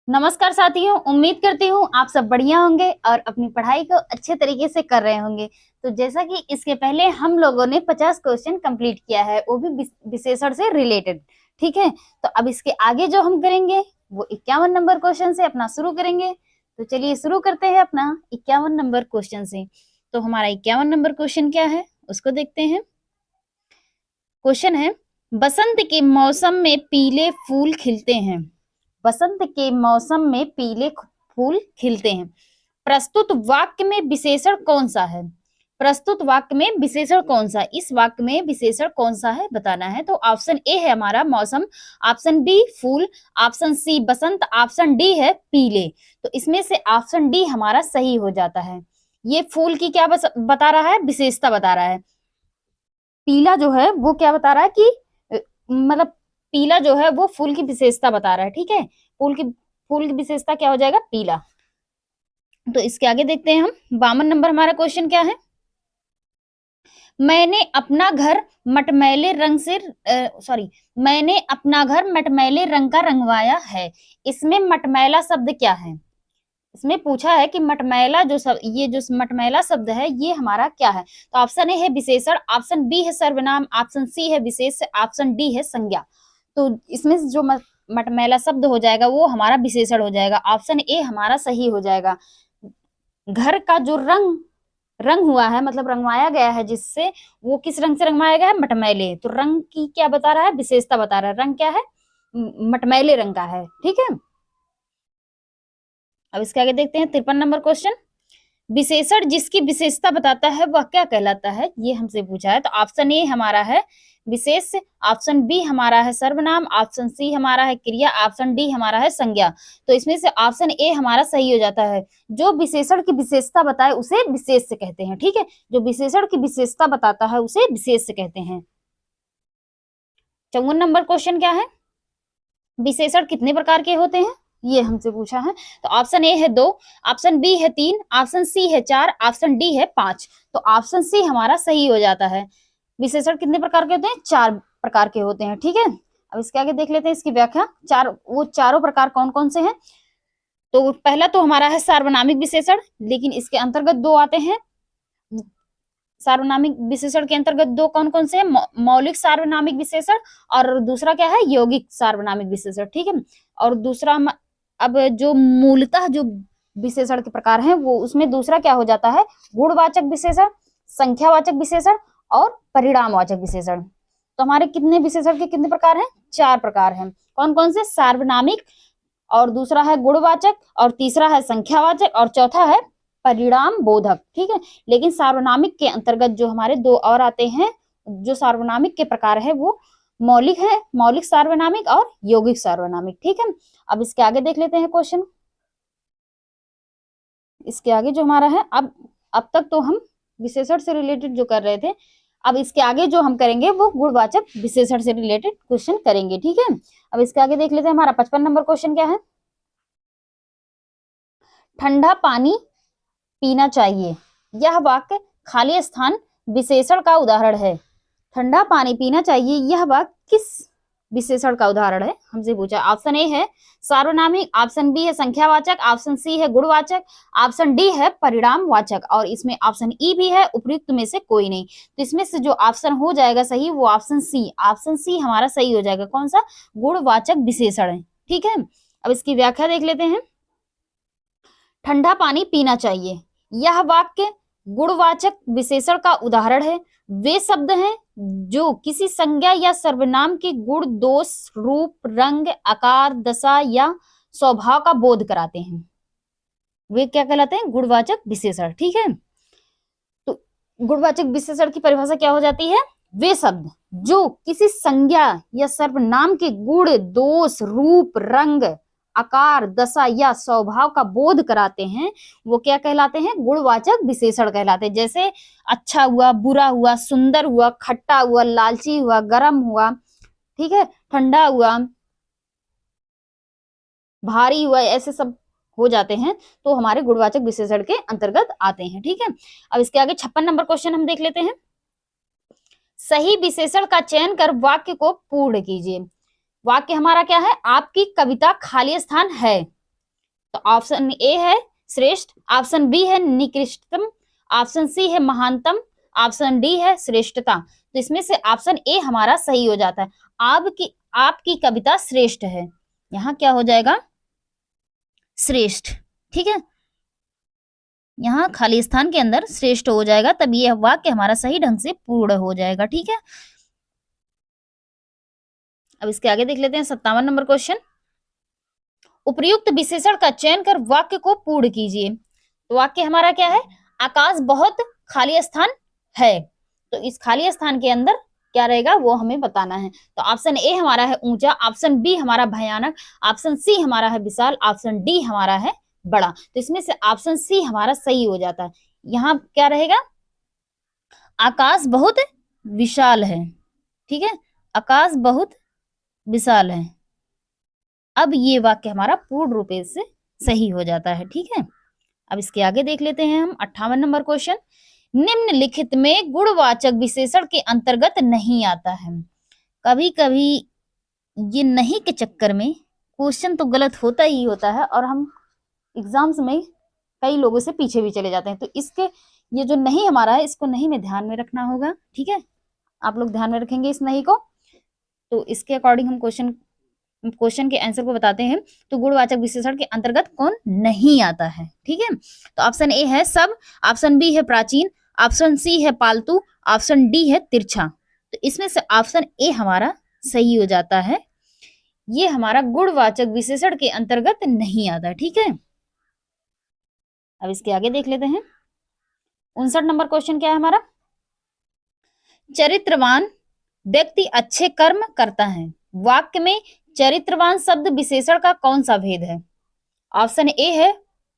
नमस्कार साथियों, उम्मीद करती हूँ आप सब बढ़िया होंगे और अपनी पढ़ाई को अच्छे तरीके से कर रहे होंगे। तो जैसा कि इसके पहले हम लोगों ने 50 क्वेश्चन कंप्लीट किया है, वो भी विशेषण से रिलेटेड। ठीक है, तो अब इसके आगे जो हम करेंगे वो 51 नंबर क्वेश्चन से अपना शुरू करेंगे। तो चलिए शुरू करते हैं अपना 51 नंबर क्वेश्चन से। तो हमारा 51 नंबर क्वेश्चन क्या है उसको देखते हैं। क्वेश्चन है, बसंत के मौसम में पीले फूल खिलते हैं। बसंत के मौसम में पीले फूल खिलते हैं। प्रस्तुत वाक्य में विशेषण कौन सा है? प्रस्तुत वाक्य में विशेषण कौन सा? इस वाक्य में विशेषण कौन सा है बताना है। तो ऑप्शन ए है हमारा मौसम, option B full, option C बसंत, ऑप्शन डी है पीले। तो इसमें से ऑप्शन डी हमारा सही हो जाता है। ये फूल की क्या बता रहा है? विशेषता बता रहा है। पीला जो है वो क्या बता रहा है कि मतलब पीला जो है वो फूल की विशेषता बता रहा है। ठीक है, फूल की विशेषता क्या हो जाएगा? पीला। तो इसके आगे देखते हैं हम। 52 नंबर हमारा क्वेश्चन क्या है। मैंने अपना घर मटमैले रंग से मैंने अपना घर मटमैले रंग का रंगवाया है। इसमें मटमैला शब्द क्या है? इसमें पूछा है कि मटमैला ये जो मटमैला शब्द है ये हमारा क्या है? तो ऑप्शन ए है विशेषण, ऑप्शन बी है सर्वनाम, ऑप्शन सी है विशेष, ऑप्शन डी है संज्ञा। तो इसमें जो मटमैला शब्द हो जाएगा वो हमारा विशेषण हो जाएगा। ऑप्शन ए हमारा सही हो जाएगा। घर का जो रंग हुआ है, मतलब रंगवाया गया है जिससे, वो किस रंग से रंगवाया गया है? मटमैले। तो रंग की क्या बता रहा है? विशेषता बता रहा है। रंग क्या है? मटमैले रंग का है। ठीक है, अब इसके आगे देखते हैं 53 नंबर क्वेश्चन। विशेषण जिसकी विशेषता बताता है वह क्या कहलाता है? ये हमसे पूछा है। तो ऑप्शन ए हमारा है विशेष, ऑप्शन बी हमारा है सर्वनाम, ऑप्शन सी हमारा है क्रिया, ऑप्शन डी हमारा है संज्ञा। तो इसमें से ऑप्शन ए हमारा सही हो जाता है। जो विशेषण की विशेषता बताए उसे विशेष से कहते हैं। ठीक है, जो विशेषण की विशेषता बताता है उसे विशेष से कहते हैं। 54 नंबर क्वेश्चन क्या है? विशेषण कितने प्रकार के होते हैं? ये हमसे पूछा है। तो ऑप्शन ए है 2, ऑप्शन बी है 3, ऑप्शन सी है 4, ऑप्शन डी है 5। तो ऑप्शन सी हमारा सही हो जाता है। विशेषण कितने प्रकार के होते हैं? 4 प्रकार के होते हैं। ठीक है, अब इसके आगे देख लेते हैं इसकी व्याख्या। वो चारों प्रकार कौन कौन से हैं? तो पहला तो हमारा है सार्वनामिक विशेषण, लेकिन इसके अंतर्गत 2 आते हैं। सार्वनामिक विशेषण के अंतर्गत 2 कौन कौन से हैं? मौलिक सार्वनामिक विशेषण और दूसरा क्या है? यौगिक सार्वनामिक विशेषण। ठीक है, और दूसरा अब जो मूलतः जो विशेषण के प्रकार हैं वो उसमें दूसरा क्या हो जाता है? गुणवाचक विशेषण, संख्यावाचक विशेषण और परिणामवाचक विशेषण। तो हमारे कितने विशेषण के कितने प्रकार हैं? 4 प्रकार हैं। कौन कौन से? सार्वनामिक, और दूसरा है गुणवाचक, और तीसरा है संख्यावाचक, और चौथा है परिणाम बोधक। ठीक है, लेकिन सार्वनामिक के अंतर्गत जो हमारे 2 और आते हैं, जो सार्वनामिक के प्रकार है वो मौलिक है, मौलिक सार्वनामिक और यौगिक सार्वनामिक। ठीक है, अब इसके आगे देख लेते हैं क्वेश्चन। इसके आगे जो हमारा है, अब तक तो हम विशेषण से रिलेटेड जो कर रहे थे, अब इसके आगे जो हम करेंगे वो गुणवाचक विशेषण से रिलेटेड क्वेश्चन करेंगे। ठीक है, अब इसके आगे देख लेते हैं। हमारा 55 नंबर क्वेश्चन क्या है? ठंडा पानी पीना चाहिए, यह वाक्य खाली स्थान विशेषण का उदाहरण है। ठंडा पानी पीना चाहिए, यह वाक्य किस विशेषण का उदाहरण है? हमसे पूछा। ऑप्शन ए है सार्वनामिक, ऑप्शन बी है संख्यावाचक, ऑप्शन सी है गुणवाचक, ऑप्शन डी है परिणामवाचक, और इसमें ऑप्शन ई भी है। उपयुक्त में से कोई नहीं। तो इसमें से जो ऑप्शन हो जाएगा सही वो ऑप्शन सी, ऑप्शन सी हमारा सही हो जाएगा। कौन सा? गुणवाचक विशेषण है। ठीक है, अब इसकी व्याख्या देख लेते हैं। ठंडा पानी पीना चाहिए, यह वाक्य गुणवाचक विशेषण का उदाहरण है। वे शब्द हैं जो किसी संज्ञा या सर्वनाम के गुण, दोष, रूप, रंग, आकार, दशा या स्वभाव का बोध कराते हैं। वे क्या कहलाते हैं? गुणवाचक विशेषण। ठीक है, तो गुणवाचक विशेषण की परिभाषा क्या हो जाती है? वे शब्द जो किसी संज्ञा या सर्वनाम के गुण, दोष, रूप, रंग, आकार, दशा या स्वभाव का बोध कराते हैं वो क्या कहलाते हैं? गुणवाचक विशेषण कहलाते हैं। जैसे अच्छा हुआ, बुरा हुआ, सुंदर हुआ, खट्टा हुआ, लालची हुआ, गर्म हुआ, ठीक है, ठंडा हुआ, भारी हुआ, ऐसे सब हो जाते हैं तो हमारे गुणवाचक विशेषण के अंतर्गत आते हैं। ठीक है, अब इसके आगे 56 नंबर क्वेश्चन हम देख लेते हैं। सही विशेषण का चयन कर वाक्य को पूर्ण कीजिए। वाक्य हमारा क्या है? आपकी कविता खाली स्थान है। तो ऑप्शन ए है श्रेष्ठ, ऑप्शन बी है निकृष्टतम, ऑप्शन सी है महानतम, ऑप्शन डी है श्रेष्ठता। तो इसमें से ऑप्शन ए हमारा सही हो जाता है। आपकी कविता श्रेष्ठ है, यहाँ क्या हो जाएगा श्रेष्ठ, ठीक है, यहाँ खाली स्थान के अंदर श्रेष्ठ हो जाएगा, तब यह वाक्य हमारा सही ढंग से पूर्ण हो जाएगा, ठीक है। अब इसके आगे देख लेते हैं 57 नंबर क्वेश्चन। उपर्युक्त विशेषण का चयन कर वाक्य को पूर्ण कीजिए। तो वाक्य हमारा क्या है, आकाश बहुत खाली स्थान है, तो इस खाली स्थान के अंदर क्या रहेगा वो हमें बताना है। तो ऑप्शन ए हमारा है ऊंचा, ऑप्शन बी हमारा भयानक, ऑप्शन सी हमारा है विशाल, ऑप्शन डी हमारा है बड़ा। तो इसमें से ऑप्शन सी हमारा सही हो जाता है। यहाँ क्या रहेगा, आकाश बहुत विशाल है, ठीक है, आकाश बहुत विशाल है। अब ये वाक्य हमारा पूर्ण रूप से सही हो जाता है, ठीक है। अब इसके आगे देख लेते हैं हम 58 नंबर क्वेश्चन। निम्नलिखित में गुणवाचक विशेषण के अंतर्गत नहीं आता है। कभी कभी ये नहीं के चक्कर में क्वेश्चन तो गलत होता ही होता है और हम एग्जाम्स में कई लोगों से पीछे भी चले जाते हैं। तो इसके ये जो नहीं हमारा है, इसको नहीं में ध्यान में रखना होगा, ठीक है। आप लोग ध्यान में रखेंगे इस नहीं को, तो इसके अकॉर्डिंग हम क्वेश्चन के आंसर को बताते हैं। तो गुणवाचक विशेषण के अंतर्गत कौन नहीं आता है, ठीक है। तो ऑप्शन ए है सब, ऑप्शन बी है प्राचीन, ऑप्शन सी है पालतू, ऑप्शन डी है तिरछा। तो इसमें से ऑप्शन ए हमारा सही हो जाता है, ये हमारा गुणवाचक विशेषण के अंतर्गत नहीं आता, ठीक है। अब इसके आगे देख लेते हैं 59 नंबर क्वेश्चन क्या है हमारा। चरित्रवान व्यक्ति अच्छे कर्म करता है। वाक्य में चरित्रवान शब्द विशेषण का कौन सा भेद है। ऑप्शन ए है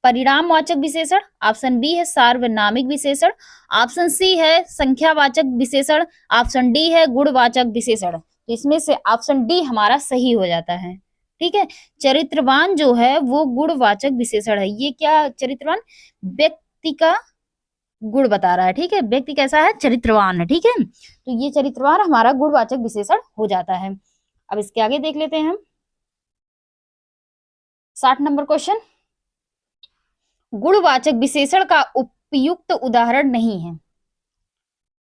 परिणामवाचक विशेषण, ऑप्शन बी है सार्वनामिक विशेषण, ऑप्शन सी है संख्यावाचक विशेषण, ऑप्शन डी है गुणवाचक विशेषण। तो इसमें से ऑप्शन डी हमारा सही हो जाता है, ठीक है। चरित्रवान जो है वो गुणवाचक विशेषण है। ये क्या, चरित्रवान व्यक्ति का गुण बता रहा है, ठीक है, व्यक्ति कैसा है, चरित्रवान है, ठीक है। तो ये चरित्रवान हमारा गुणवाचक विशेषण हो जाता है। अब इसके आगे देख लेते हैं हम 60 नंबर क्वेश्चन। गुणवाचक विशेषण का उपयुक्त उदाहरण नहीं है।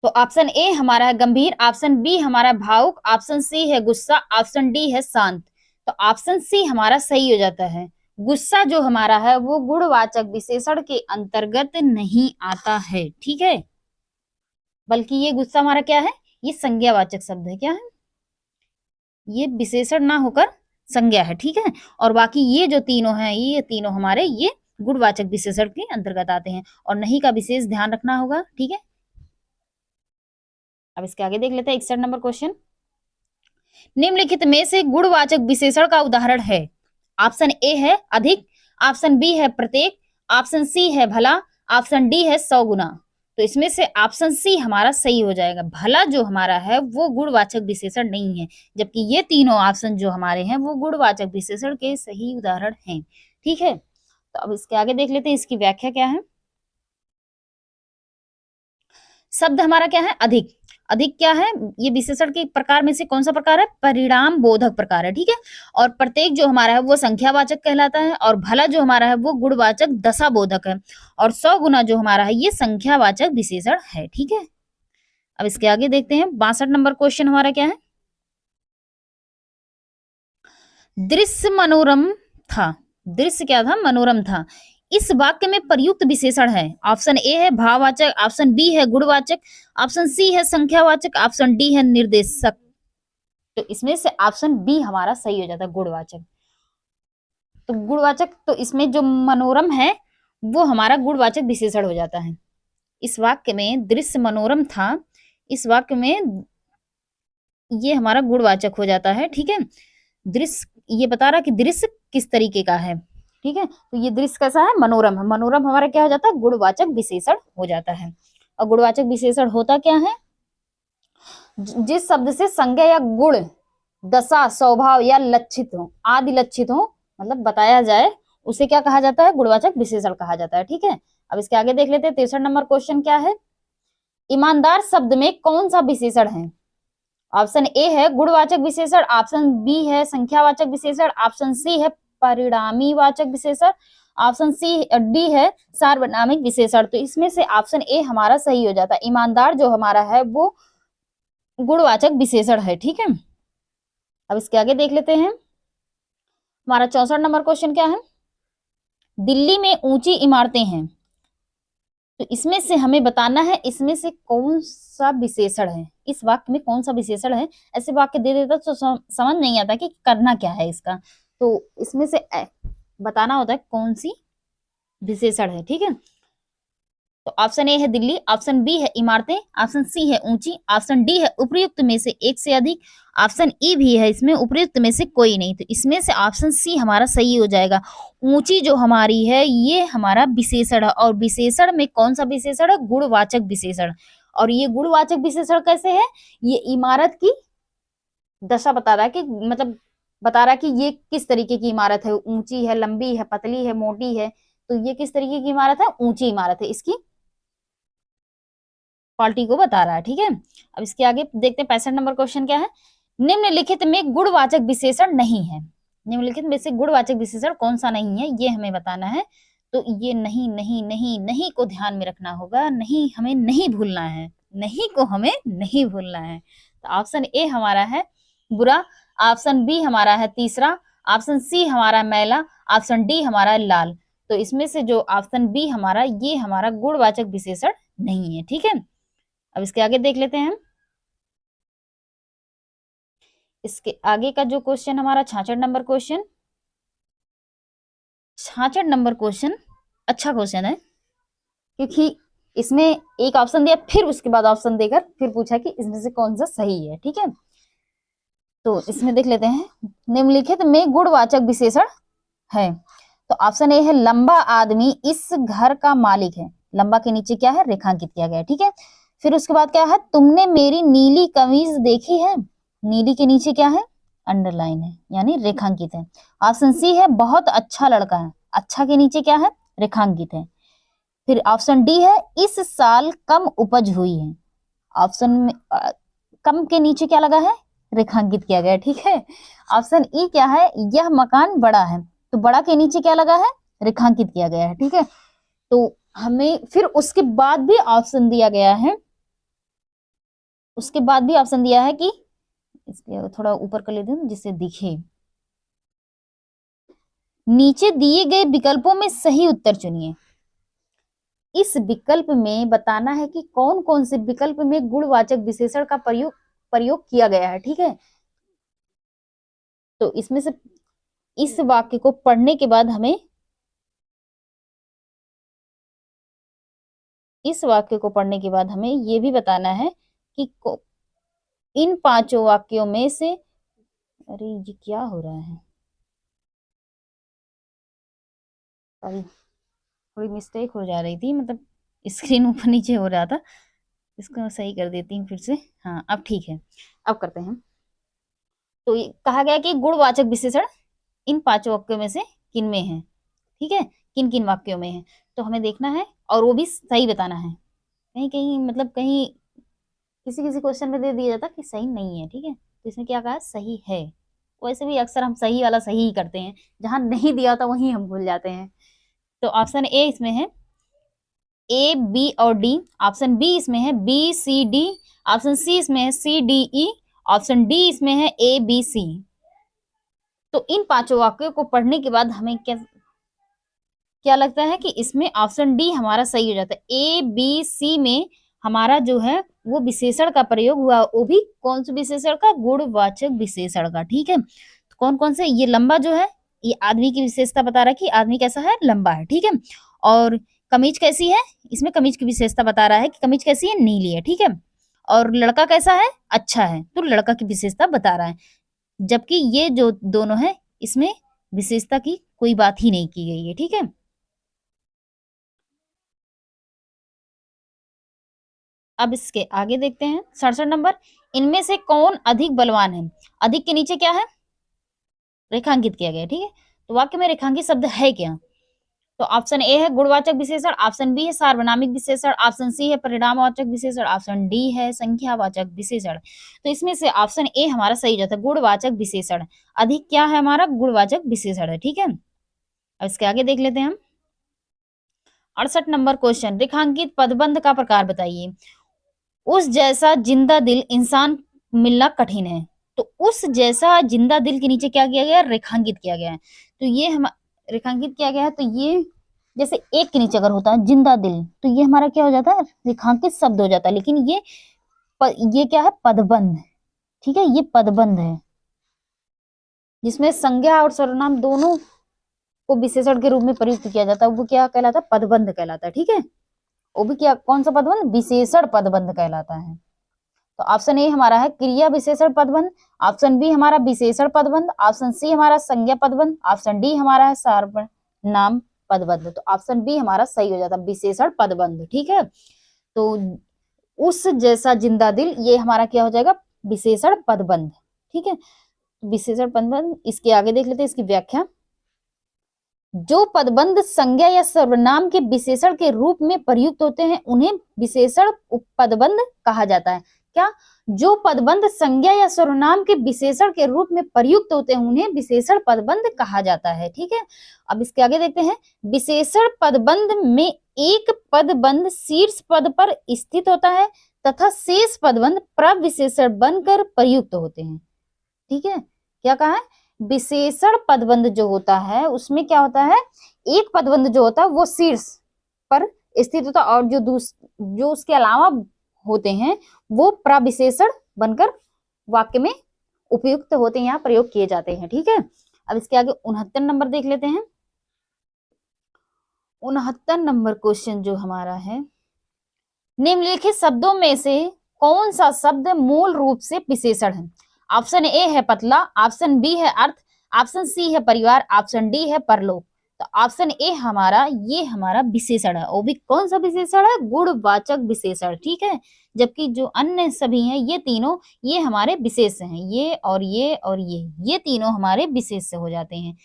तो ऑप्शन ए हमारा है गंभीर, ऑप्शन बी हमारा भावुक, ऑप्शन सी है गुस्सा, ऑप्शन डी है शांत। तो ऑप्शन सी हमारा सही हो जाता है। गुस्सा जो हमारा है वो गुणवाचक विशेषण के अंतर्गत नहीं आता है, ठीक है, बल्कि ये गुस्सा हमारा क्या है, ये संज्ञावाचक शब्द है, क्या है, ये विशेषण ना होकर संज्ञा है, ठीक है। और बाकी ये जो तीनों हैं, ये तीनों हमारे ये गुणवाचक विशेषण के अंतर्गत आते हैं, और नहीं का विशेष ध्यान रखना होगा, ठीक है। अब इसके आगे देख लेते हैं 61 नंबर क्वेश्चन। निम्नलिखित में से गुणवाचक विशेषण का उदाहरण है। ऑप्शन ए है अधिक, ऑप्शन बी है प्रत्येक, ऑप्शन सी है भला, ऑप्शन डी है 100 गुना। तो इसमें से ऑप्शन सी हमारा सही हो जाएगा। भला जो हमारा है वो गुणवाचक विशेषण नहीं है, जबकि ये तीनों ऑप्शन जो हमारे हैं वो गुणवाचक विशेषण के सही उदाहरण हैं, ठीक है। तो अब इसके आगे देख लेते हैं इसकी व्याख्या क्या है। शब्द हमारा क्या है अधिक। अधिक क्या है, ये विशेषण के प्रकार में से कौन सा प्रकार है, परिणाम बोधक प्रकार है, ठीक है। और प्रत्येक जो हमारा है वो संख्यावाचक कहलाता है, और भला जो हमारा है वो गुणवाचक दशा बोधक है, और 100 गुना जो हमारा है ये संख्यावाचक विशेषण है, ठीक है। अब इसके आगे देखते हैं 62 नंबर क्वेश्चन हमारा क्या है। दृश्य मनोरम था। दृश्य क्या था, मनोरम था। इस वाक्य में प्रयुक्त विशेषण है। ऑप्शन ए है भाववाचक, ऑप्शन बी है गुणवाचक, ऑप्शन सी है संख्यावाचक, ऑप्शन डी है निर्देशक। तो इसमें से ऑप्शन बी हमारा सही हो जाता है, गुणवाचक। तो गुणवाचक, तो इसमें जो मनोरम है वो हमारा गुणवाचक विशेषण हो जाता है। इस वाक्य में दृश्य मनोरम था, इस वाक्य में ये हमारा गुणवाचक हो जाता है, ठीक है। दृश्य ये बता रहा कि दृश्य किस तरीके का है, ठीक है। तो ये दृश्य कैसा है, मनोरम है। मनोरम हमारा क्या हो जाता है, गुणवाचक विशेषण हो जाता है। और गुणवाचक विशेषण होता क्या है, जिस शब्द से संज्ञा या गुण, दशा, स्वभाव या लक्षित हो, आदि लक्षित हो, मतलब बताया जाए, उसे क्या कहा जाता है, गुणवाचक विशेषण कहा जाता है, ठीक है। अब इसके आगे देख लेते हैं 63 नंबर क्वेश्चन क्या है। ईमानदार शब्द में कौन सा विशेषण है। ऑप्शन ए है गुणवाचक विशेषण, ऑप्शन बी है संख्यावाचक विशेषण, ऑप्शन सी है परिणामी वाचक विशेषण, ऑप्शन सी डी है सार्वनामिक विशेषण। तो इसमें से ऑप्शन ए हमारा सही हो जाता है। ईमानदार जो हमारा है वो गुणवाचक विशेषण है, ठीक है। अब इसके आगे देख लेते हैं। हमारा 64 नंबर क्वेश्चन क्या है, दिल्ली में ऊंची इमारतें हैं, तो इसमें से हमें बताना है इसमें से कौन सा विशेषण है, इस वाक्य में कौन सा विशेषण है। ऐसे वाक्य दे देता तो समझ नहीं आता कि करना क्या है इसका, तो इसमें से बताना होता है कौन सी विशेषण है, ठीक है। तो ऑप्शन ए है दिल्ली, ऑप्शन बी है इमारतें, ऑप्शन सी है ऊंची, ऑप्शन डी है उपर्युक्त में से एक से अधिक, ऑप्शन ई भी है इसमें उपर्युक्त में से कोई नहीं। तो इसमें से ऑप्शन सी हमारा सही हो जाएगा। ऊंची जो हमारी है ये हमारा विशेषण है, और विशेषण में कौन सा विशेषण है, गुणवाचक विशेषण। और ये गुणवाचक विशेषण कैसे है, ये इमारत की दशा बता रहा है कि मतलब बता रहा है कि ये किस तरीके की इमारत है, ऊंची है, लंबी है, पतली है, मोटी है। तो ये किस तरीके की इमारत है, ऊंची इमारत है, इसकी क्वालिटी को बता रहा है, ठीक है। अब इसके आगे देखते हैं 65 नंबर क्वेश्चन क्या है, निम्नलिखित में गुणवाचक विशेषण नहीं है। निम्नलिखित में से गुणवाचक विशेषण कौन सा नहीं है ये हमें बताना है। तो ये नहीं नहीं नहीं नहीं को ध्यान में रखना होगा, नहीं हमें नहीं भूलना है, नहीं को हमें नहीं भूलना है। तो ऑप्शन ए हमारा है बुरा, ऑप्शन बी हमारा है तीसरा, ऑप्शन सी हमारा मैला, ऑप्शन डी हमारा लाल। तो इसमें से जो ऑप्शन बी हमारा ये हमारा गुणवाचक विशेषण नहीं है, ठीक है। अब इसके आगे देख लेते हैं। इसके आगे का जो क्वेश्चन हमारा 66 नंबर क्वेश्चन, 66 नंबर क्वेश्चन अच्छा क्वेश्चन है, क्योंकि इसमें एक ऑप्शन दिया फिर उसके बाद ऑप्शन देकर फिर पूछा कि इसमें से कौन सा सही है, ठीक है। तो इसमें देख लेते हैं, निम्नलिखित में गुणवाचक विशेषण है। तो ऑप्शन ए है लंबा आदमी इस घर का मालिक है, लंबा के नीचे क्या है, रेखांकित किया गया है, ठीक है। फिर उसके बाद क्या है, तुमने मेरी नीली कमीज देखी है, नीली के नीचे क्या है, अंडरलाइन है यानी रेखांकित है। ऑप्शन सी है बहुत अच्छा लड़का है, अच्छा के नीचे क्या है, रेखांकित है। फिर ऑप्शन डी है इस साल कम उपज हुई है, ऑप्शन में कम के नीचे क्या लगा है, रेखांकित किया गया है, ठीक है। ऑप्शन ई क्या है, यह मकान बड़ा है, तो बड़ा के नीचे क्या लगा है, रेखांकित किया गया है, ठीक है। तो हमें फिर उसके बाद भी ऑप्शन दिया गया है, उसके बाद भी ऑप्शन दिया है कि इसके थोड़ा ऊपर कर लेते हैं जिससे दिखे, नीचे दिए गए विकल्पों में सही उत्तर चुनिए। इस विकल्प में बताना है कि कौन कौन से विकल्प में गुणवाचक विशेषण का प्रयोग किया गया है, ठीक है। तो इसमें से इस वाक्य को पढ़ने के बाद हमें, इस वाक्य को पढ़ने के बाद हमें ये भी बताना है कि इन पांचों वाक्यों में से, अरे ये क्या हो रहा है, अरे थोड़ी मिस्टेक हो जा रही थी, मतलब स्क्रीन ऊपर नीचे हो रहा था, इसको सही कर देती हूँ फिर से। हाँ अब ठीक है, अब करते हैं। तो ये कहा गया कि गुणवाचक विशेषण इन पांचों वाक्यों में से किन में है, ठीक है, किन किन वाक्यों में है। तो हमें देखना है और वो भी सही बताना है। कहीं कहीं मतलब कहीं किसी किसी क्वेश्चन में दे दिया जाता कि सही नहीं है, ठीक है, तो इसमें क्या कहा, सही है। वैसे भी अक्सर हम सही वाला सही ही करते हैं, जहां नहीं दिया होता वहीं हम भूल जाते हैं। तो ऑप्शन ए इसमें है ए बी और डी, ऑप्शन बी इसमें है B C D, option C इसमें है C D E, option D इसमें है ए बी सी। तो इन पांचों वाक्यों को पढ़ने के बाद हमें क्या क्या लगता है कि इसमें ऑप्शन डी हमारा सही हो जाता है। ए बी सी में हमारा जो है वो विशेषण का प्रयोग हुआ, वो भी कौन से विशेषण का, गुणवाचक विशेषण का, ठीक है। तो कौन कौन से, ये लंबा जो है ये आदमी की विशेषता बता रहा है कि आदमी कैसा है, लंबा है, ठीक है। और कमीज कैसी है, इसमें कमीज की विशेषता बता रहा है कि कमीज कैसी है, नीली है, ठीक है। और लड़का कैसा है, अच्छा है, तो लड़का की विशेषता बता रहा है। जबकि ये जो दोनों है इसमें विशेषता की कोई बात ही नहीं की गई है, ठीक है। अब इसके आगे देखते हैं 67 नंबर, इनमें से कौन अधिक बलवान है। अधिक के नीचे क्या है, रेखांकित किया गया, ठीक है। तो वाक्य में रेखांकित शब्द है क्या, तो ऑप्शन ए है गुणवाचक विशेषण, ऑप्शन बी है सार्वनामिक विशेषण, ऑप्शन सी है परिणामवाचक विशेषण, ऑप्शन डी है संख्यावाचक विशेषण। तो इसमें से ऑप्शन ए हमारा सही हो जाता है, गुणवाचक विशेषण। अधिक क्या है हमारा, गुणवाचक विशेषण है। ठीक है, अब इसके आगे देख लेते हैं हम 68 नंबर क्वेश्चन, रेखांकित पदबंध का प्रकार बताइए। उस जैसा जिंदा दिल इंसान मिलना कठिन है। तो उस जैसा जिंदा दिल के नीचे क्या किया गया, रेखांकित किया गया है। तो ये हम रेखांकित किया गया है, तो ये जैसे एक के नीचे अगर होता है जिंदा दिल, तो ये हमारा क्या हो जाता है, रेखांकित शब्द हो जाता है। लेकिन ये क्या है, पदबंध। ठीक है, ये पदबंध है जिसमें संज्ञा और सर्वनाम दोनों को विशेषण के रूप में प्रयुक्त किया जाता है, वो क्या कहलाता है, पदबंध कहलाता है। ठीक है, वो भी क्या, कौन सा पदबंध, विशेषण पदबंध कहलाता है। तो ऑप्शन ए हमारा है क्रिया विशेषण पदबंध, ऑप्शन बी हमारा विशेषण पदबंध, ऑप्शन सी हमारा संज्ञा पदबंध, ऑप्शन डी हमारा है सर्वनाम पदबंध। तो ऑप्शन बी हमारा सही हो जाता है, विशेषण पदबंध। ठीक है, तो उस जैसा जिंदा दिल, ये हमारा क्या हो जाएगा, विशेषण पदबंध। ठीक है, विशेषण पदबंध। इसके आगे देख लेते हैं इसकी व्याख्या। जो पदबंध संज्ञा या सर्वनाम के विशेषण के रूप में प्रयुक्त होते हैं उन्हें विशेषण पदबंध कहा जाता है। क्या, जो पदबंध संज्ञा या सर्वनाम के विशेषण के रूप में प्रयुक्त होते हैं उन्हें विशेषण पदबंध कहा जाता है। ठीक है, अब इसके आगे देखते हैं। विशेषण पदबंध में एक पदबंध शीर्ष पद पर स्थित होता है तथा शेष पदबंध प्रविशेषण बनकर प्रयुक्त होते हैं। ठीक है, क्या कहा है, विशेषण पदबंध जो होता है उसमें क्या होता है, एक पदबंध जो होता है वो शीर्ष पर स्थित होता है और जो उसके अलावा होते हैं वो प्रविशेषण बनकर वाक्य में उपयुक्त होते हैं, यहाँ प्रयोग किए जाते हैं। ठीक है, अब इसके आगे 69 नंबर देख लेते हैं। 69 नंबर क्वेश्चन जो हमारा है, निम्नलिखित शब्दों में से कौन सा शब्द मूल रूप से विशेषण है। ऑप्शन ए है पतला, ऑप्शन बी है अर्थ, ऑप्शन सी है परिवार, ऑप्शन डी है परलोक। तो ऑप्शन ए हमारा, ये हमारा विशेषण है। वो भी कौन सा विशेषण है, गुणवाचक विशेषण। ठीक है, जबकि जो अन्य सभी हैं ये तीनों, ये हमारे विशेष हैं, ये और ये और ये तीनों हमारे विशेष से हो जाते हैं।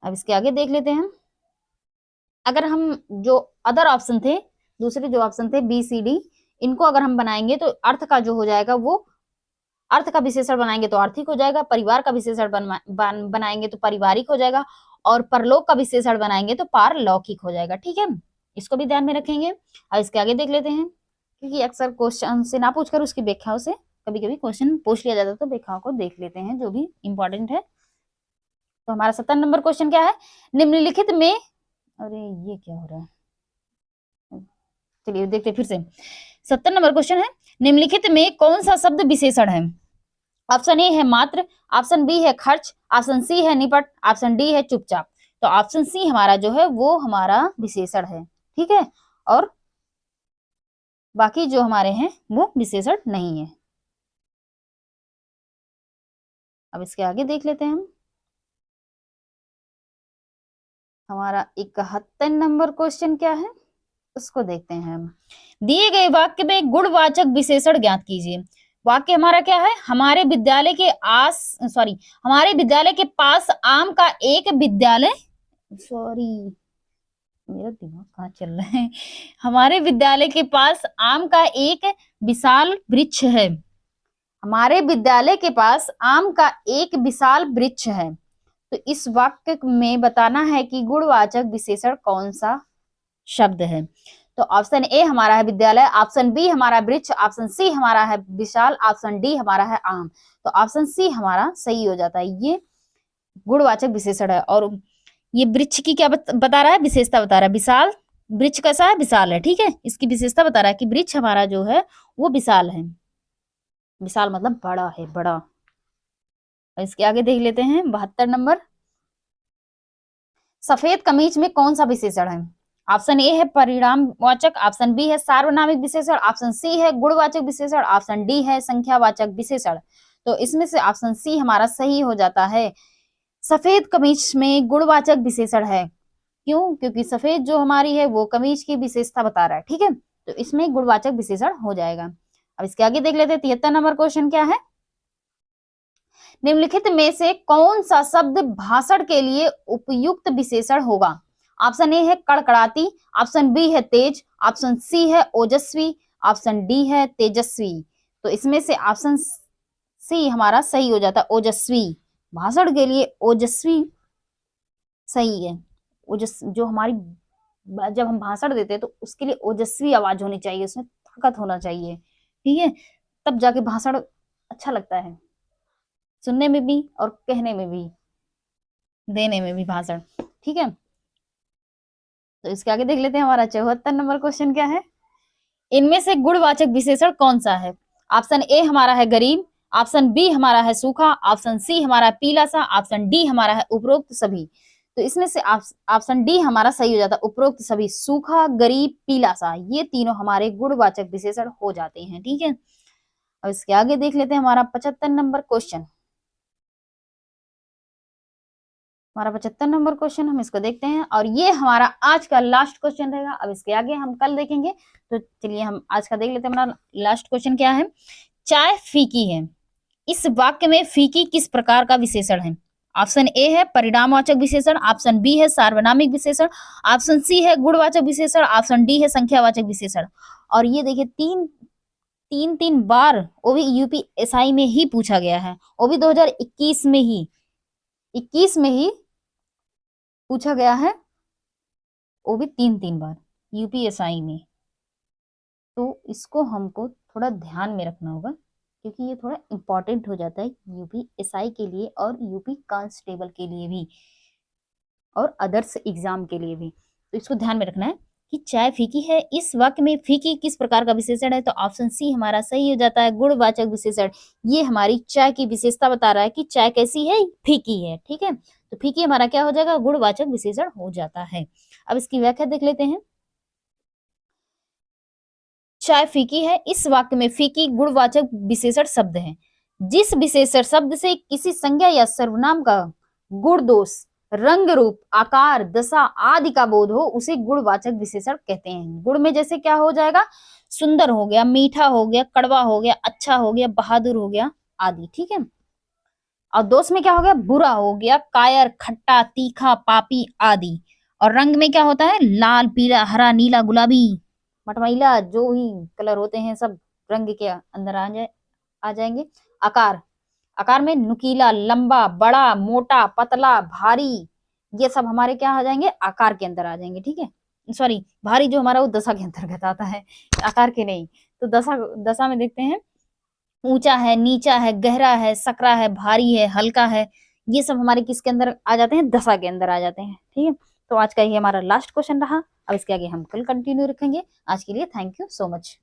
अब इसके आगे देख लेते हैं। अगर हम जो अदर ऑप्शन थे, दूसरे जो ऑप्शन थे बी सी डी, इनको अगर हम बनाएंगे तो अर्थ का जो हो जाएगा वो अर्थ का विशेषण बनाएंगे तो आर्थिक हो जाएगा, परिवार का विशेषण बनाएंगे तो पारिवारिक हो जाएगा, और परलोक का विशेषण बनाएंगे तो पारलौकिक हो जाएगा। ठीक है, इसको भी ध्यान में रखेंगे। अब इसके आगे देख लेते हैं, क्योंकि अक्सर क्वेश्चन से ना पूछकर उसकी व्याख्याओं से कभी कभी क्वेश्चन पूछ लिया जाता है, तो व्याख्याओं को देख लेते हैं जो भी इंपॉर्टेंट है। तो हमारा 70 नंबर क्वेश्चन क्या है, निम्नलिखित में, अरे ये क्या हो रहा है, चलिए देखते फिर से। 70 नंबर क्वेश्चन है, निम्नलिखित में कौन सा शब्द विशेषण है। ऑप्शन ए है मात्र, ऑप्शन बी है खर्च, ऑप्शन सी है निपट, ऑप्शन डी है चुपचाप। तो ऑप्शन सी हमारा जो है वो हमारा विशेषण है। ठीक है, और बाकी जो हमारे हैं वो विशेषण नहीं है। अब इसके आगे देख लेते हैं हम। हमारा 71 नंबर क्वेश्चन क्या है उसको देखते हैं हम। दिए गए वाक्य में गुणवाचक विशेषण ज्ञात कीजिए। वाक्य हमारा क्या है, हमारे विद्यालय के पास आम का एक विद्यालय, मेरा दिमाग कहाँ चल रहा है, हमारे विद्यालय के पास आम का एक विशाल वृक्ष है। हमारे विद्यालय के पास आम का एक विशाल वृक्ष है। तो इस वाक्य में बताना है कि गुणवाचक विशेषण कौन सा शब्द है। तो ऑप्शन ए हमारा है विद्यालय, ऑप्शन बी हमारा वृक्ष, ऑप्शन सी हमारा है विशाल, ऑप्शन डी हमारा है आम। तो ऑप्शन सी हमारा सही हो जाता है, ये गुणवाचक विशेषण है। और ये वृक्ष की क्या बता रहा है, विशेषता बता रहा है, विशाल वृक्ष कैसा है, विशाल है। ठीक है, इसकी विशेषता बता रहा है कि वृक्ष हमारा जो है वो विशाल है, विशाल मतलब बड़ा है, बड़ा। इसके आगे देख लेते हैं 72 नंबर, सफेद कमीज में कौन सा विशेषण है। ऑप्शन ए है परिणामवाचक, ऑप्शन बी है सार्वनामिक विशेषण, ऑप्शन सी है गुणवाचक विशेषण, ऑप्शन डी है संख्यावाचक विशेषण। तो इसमें से ऑप्शन सी हमारा सही हो जाता है, सफेद कमीज में गुणवाचक विशेषण है। क्यों, क्योंकि सफेद जो हमारी है वो कमीज की विशेषता बता रहा है। ठीक है, तो इसमें गुणवाचक विशेषण हो जाएगा। अब इसके आगे देख लेते हैं 73 नंबर क्वेश्चन क्या है, निम्नलिखित में से कौन सा शब्द भाषण के लिए उपयुक्त विशेषण होगा। ऑप्शन ए है कड़कड़ाती, ऑप्शन बी है तेज, ऑप्शन सी है ओजस्वी, ऑप्शन डी है तेजस्वी। तो इसमें से ऑप्शन सी हमारा सही हो जाता है, ओजस्वी। भाषण के लिए ओजस्वी सही है। जो हमारी जब हम भाषण देते हैं तो उसके लिए ओजस्वी आवाज होनी चाहिए, उसमें ताकत होना चाहिए, ठीक है, तब जाके भाषण अच्छा लगता है, सुनने में भी और कहने में भी, देने में भी भाषण, ठीक है। तो इसके आगे देख लेते हैं हमारा 74 नंबर क्वेश्चन क्या है। इनमें से गुणवाचक विशेषण कौन सा है। ऑप्शन ए हमारा है गरीब, ऑप्शन बी हमारा है सूखा, ऑप्शन सी हमारा है पीला सा, ऑप्शन डी हमारा है उपरोक्त सभी। तो इसमें से ऑप्शन डी हमारा सही हो जाता है, उपरोक्त सभी, सूखा, गरीब, पीला सा, ये तीनों हमारे गुणवाचक विशेषण हो जाते हैं, ठीक है। अब इसके आगे देख लेते हैं हमारा 75 नंबर क्वेश्चन। हमारा 75 नंबर क्वेश्चन हम इसको देखते हैं और ये हमारा आज का लास्ट क्वेश्चन रहेगा। अब इसके आगे हम कल देखेंगे, तो चलिए हम आज का देख लेते हैं। हमारा लास्ट क्वेश्चन क्या है। चाय फीकी है, इस वाक्य में फीकी किस प्रकार का विशेषण है। ऑप्शन ए है परिणामवाचक विशेषण, ऑप्शन बी है सार्वनामिक विशेषण, ऑप्शन सी है गुणवाचक विशेषण, ऑप्शन डी है संख्यावाचक विशेषण। और ये देखिए तीन बार वो भी यूपीएसआई में ही पूछा गया है, वो भी 2021 में ही 21 में ही पूछा गया है, वो भी तीन बार यूपीएसआई में। तो इसको हमको थोड़ा ध्यान में रखना होगा क्योंकि ये थोड़ा इंपॉर्टेंट हो जाता है यूपीएसआई के लिए और यूपी कांस्टेबल के लिए भी और अदर्स एग्जाम के लिए भी। तो इसको ध्यान में रखना है कि चाय फीकी है, इस वाक्य में फीकी किस प्रकार का विशेषण है। तो ऑप्शन सी हमारा सही हो जाता है, गुणवाचक विशेषण। ये हमारी चाय की विशेषता बता रहा है कि चाय कैसी है, फीकी है, ठीक है। तो फीकी हमारा क्या हो जाएगा, गुणवाचक विशेषण हो जाता है। अब इसकी व्याख्या देख लेते हैं। चाय फीकी है, इस वाक्य में फीकी गुणवाचक विशेषण शब्द है। जिस विशेषण शब्द से किसी संज्ञा या सर्वनाम का गुण दोष, रंग, रूप, आकार, दशा आदि का बोध हो उसे गुणवाचक विशेषण कहते हैं। गुण में जैसे क्या हो जाएगा, सुंदर हो गया, मीठा हो गया, कड़वा हो गया, अच्छा हो गया, बहादुर हो गया आदि, ठीक है। और दोष में क्या हो गया, बुरा हो गया, कायर, खट्टा, तीखा, पापी आदि। और रंग में क्या होता है, लाल, पीला, हरा, नीला, गुलाबी, मटमैला, जो ही कलर होते हैं सब रंग के अंदर आ जाएंगे। आकार में नुकीला, लंबा, बड़ा, मोटा, पतला, भारी, ये सब हमारे क्या आ जाएंगे, आकार के अंदर आ जाएंगे, ठीक है। सॉरी, भारी जो हमारा वो दशा के अंतर्गत आता है, आकार के नहीं। तो दशा में देखते हैं, ऊंचा है, नीचा है, गहरा है, सकरा है, भारी है, हल्का है, ये सब हमारे किसके अंदर आ जाते हैं, दशा के अंदर आ जाते हैं, ठीक है। तो आज का ये हमारा लास्ट क्वेश्चन रहा। अब इसके आगे हम कल कंटिन्यू रखेंगे। आज के लिए थैंक यू सो मच।